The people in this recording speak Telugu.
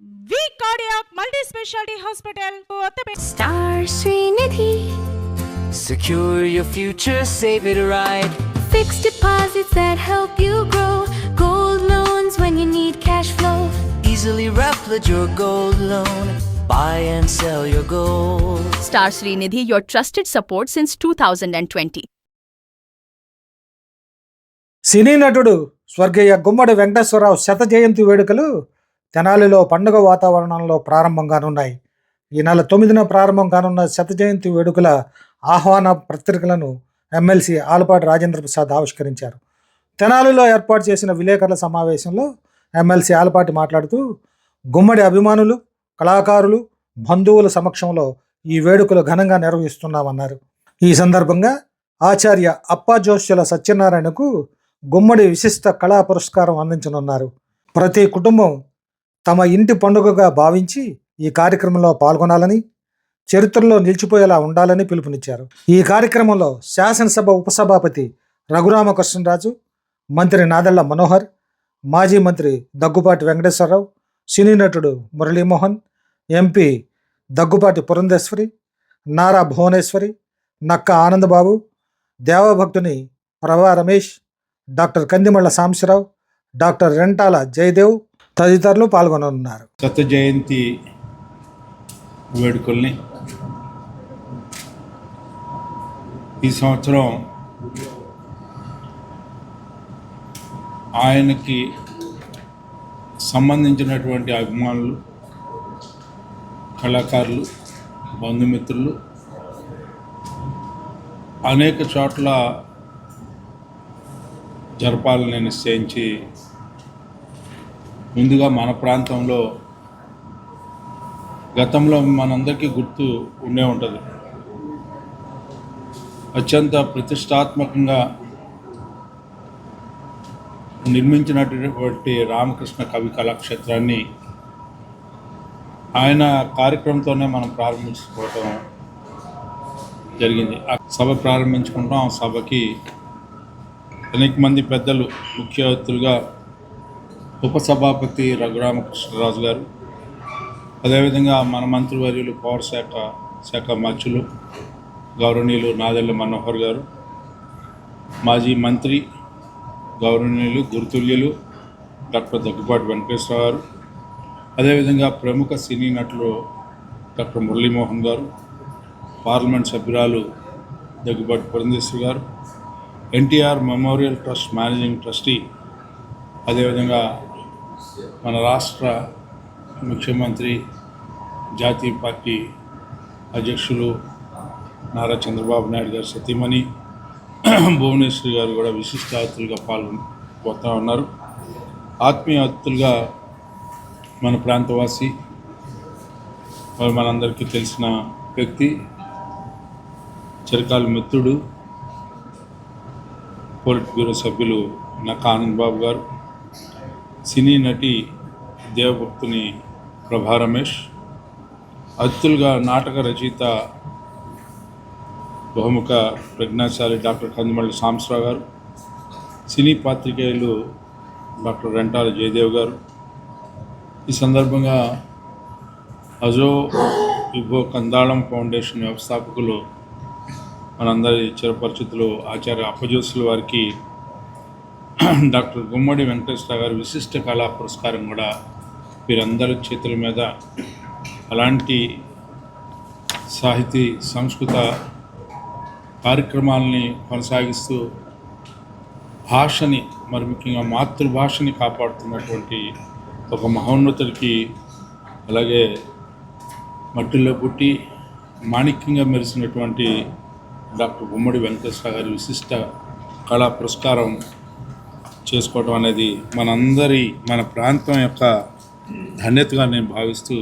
V Cardiac Multi-Specialty Hospital. Star Srinidhi. Secure your future, save it right. Fixed deposits that help you grow. Gold loans when you need cash flow. Easily replicate your gold loan. Buy and sell your gold. Star Srinidhi, your trusted support since 2020. సినీ నటుడు స్వర్గీయ గుమ్మడి వెంకటేశ్వరరావు శత జయంతి వేడుకలు తెనాలిలో పండుగ వాతావరణంలో ప్రారంభం కానున్నాయి. ఈ నెల 9న ప్రారంభం కానున్న శత జయంతి వేడుకల ఆహ్వాన పత్రికలను ఎమ్మెల్సీ ఆలపాటి రాజేంద్ర ప్రసాద్ ఆవిష్కరించారు. తెనాలిలో ఏర్పాటు చేసిన విలేకరుల సమావేశంలో ఎమ్మెల్సీ ఆలపాటి మాట్లాడుతూ గుమ్మడి అభిమానులు, కళాకారులు, బంధువుల సమక్షంలో ఈ వేడుకలు ఘనంగా నిర్వహిస్తున్నామన్నారు. ఈ సందర్భంగా ఆచార్య అప్పాజోష్యుల సత్యనారాయణకు గుమ్మడి విశిష్ట కళా పురస్కారం అందించనున్నారు. ప్రతి కుటుంబం తమ ఇంటి పండుగగా భావించి ఈ కార్యక్రమంలో పాల్గొనాలని, చరిత్రలో నిలిచిపోయేలా ఉండాలని పిలుపునిచ్చారు. ఈ కార్యక్రమంలో శాసనసభ ఉపసభాపతి రఘురామకృష్ణరాజు, మంత్రి నాదెళ్ల మనోహర్, మాజీ మంత్రి దగ్గుపాటి వెంకటేశ్వరరావు, సినీ నటుడు మురళీమోహన్, ఎంపీ దగ్గుపాటి పురంధేశ్వరి, నారా భువనేశ్వరి, నక్క ఆనందబాబు, దేవభక్తుని ప్రభా రమేష్, డాక్టర్ కందిమళ్ళ సాంబశివరావు, డాక్టర్ రెంటాల జయదేవ్ తదితరులు పాల్గొననున్నారు. శత జయంతి వేడుకల్ని ఈ సంవత్సరం ఆయనకి సంబంధించినటువంటి అభిమానులు, కళాకారులు, బంధుమిత్రులు అనేక చోట్ల జరపాలని నిశ్చయించి ముందుగా మన ప్రాంతంలో గతంలో మనందరికీ గుర్తు ఉండే ఉంటుంది. అత్యంత ప్రతిష్టాత్మకంగా నిర్మించినటువంటి రామకృష్ణ కవి కళాక్షేత్రాన్ని ఆయన కార్యక్రమంతోనే మనం ప్రారంభించుకోవటం జరిగింది. ఆ సభ ప్రారంభించుకుంటాం. ఆ సభకి అనేక మంది పెద్దలు, ముఖ్య అతిథులుగా ఉపసభాపతి రఘురామకృష్ణరాజు గారు, అదేవిధంగా మన మంత్రివర్యులు పవర్ శాఖ మంత్రులు గౌరవనీయులు నాదెళ్ల మనోహర్ గారు, మాజీ మంత్రి గౌరవనీయులు గురుతుల్యులు డాక్టర్ దగ్గుపాటి వెంకటేశ్వర గారు, అదేవిధంగా ప్రముఖ సినీ నటులు డాక్టర్ మురళీమోహన్ గారు, పార్లమెంట్ సభ్యురాలు దగ్గుపాటి పురంధేశ్వరి గారు, NTR memorial trust managing trustee, అదేవిధంగా మన రాష్ట్ర ముఖ్యమంత్రి, జాతీయ పార్టీ అధ్యక్షులు నారా చంద్రబాబు నాయుడు గారు సతీమణి భువనేశ్వరి గారు కూడా విశిష్ట అతిథులుగా పాల్గొపోతూ ఉన్నారు. ఆత్మీయ అతిథులుగా మన ప్రాంతవాసి, మనందరికీ తెలిసిన వ్యక్తి, చిరకాల మిత్రుడు, పొలిట్ బ్యూరో సభ్యులు నక్క ఆనందబాబు గారు, సినీ నటి దేవభక్తుని ప్రభా రమేష్, అతిథులుగా నాటక రచయిత బహుముఖ ప్రజ్ఞాశాలి డాక్టర్ కందిమళ్ళ సాంబశివరావు గారు, సినీ పాత్రికేయులు డాక్టర్ రెంటాల జయదేవ్ గారు. ఈ సందర్భంగా అజో విభో కందాళం ఫౌండేషన్ వ్యవస్థాపకులు, మనందరి చిరపరిచితులు ఆచార్య అప్పజోసుల వారికి డాక్టర్ గుమ్మడి వెంకటేశ్వర గారి విశిష్ట కళా పురస్కారం కూడా వీరందరి చేతుల మీద అలాంటి సాహితీ సంస్కృత కార్యక్రమాలని కొనసాగిస్తూ భాషని, మరి ముఖ్యంగా మాతృభాషని కాపాడుతున్నటువంటి ఒక మహోన్నతుడికి, అలాగే మట్టిలో పుట్టి మాణిక్యంగా మెరిసినటువంటి డాక్టర్ గుమ్మడి వెంకటేశ్వర గారి విశిష్ట కళా పురస్కారం చేసుకోవడం అనేది మన ప్రాంతం యొక్క ధన్యతగా నేను భావిస్తూ